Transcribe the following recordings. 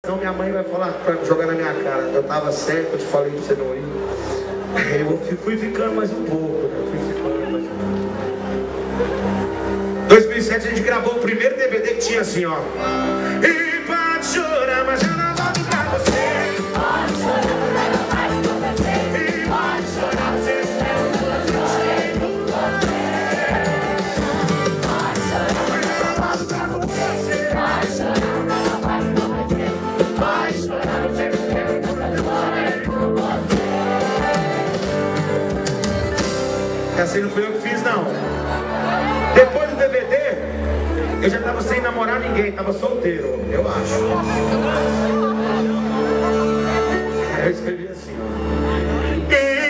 então minha mãe vai falar pra jogar na minha cara. Eu tava certo, eu te falei pra você não ir. Aí eu fui ficando mais um pouco, né? Fui ficando mais um pouco. 2007 a gente gravou o primeiro DVD que tinha assim, ó. E pode chorar, mas eu não volto pra você. Pode chorar, mas não vai acontecer. E pode chorar, você espera que eu chorei por você. Pode chorar, mas eu não volto pra você. Pode chorar, mas não vai acontecer. Pode chorar, você espera que eu chorei por você. Assim não foi eu que fiz, não. Depois do DVD, eu já tava sem namorar ninguém, tava solteiro, eu acho. Aí eu escrevi assim, ó.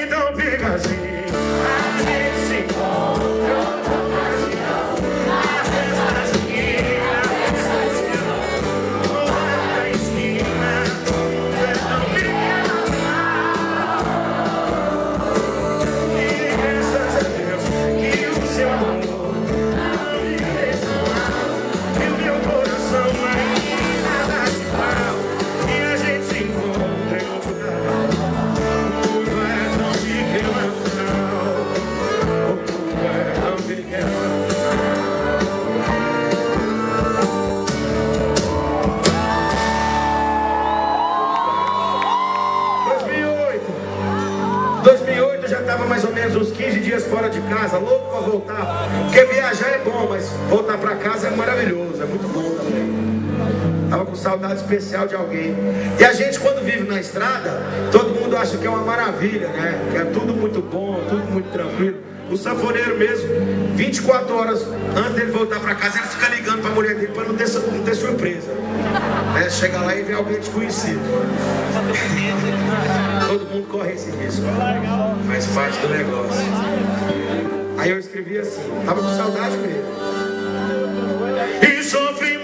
Então fica assim, a gente se encontra outra ocasião. A festa da esquina, a festa da esquina, na esquina, não fica mal. E graças a Deus que o seu amor mais ou menos uns 15 dias fora de casa, louco pra voltar. Porque viajar é bom, mas voltar pra casa é maravilhoso, é muito bom também. Tava com saudade especial de alguém. E a gente, quando vive na estrada, todo mundo acha que é uma maravilha, né? Que é tudo muito bom, tudo muito tranquilo. O sanfoneiro mesmo, 24 horas antes dele voltar pra casa, ele fica ligando pra mulher dele pra não ter surpresa, né? Chega lá e vê alguém desconhecido. Todo mundo corre esse risco. Faz parte do negócio. Aí eu escrevi assim, tava com saudade mesmo. E sofri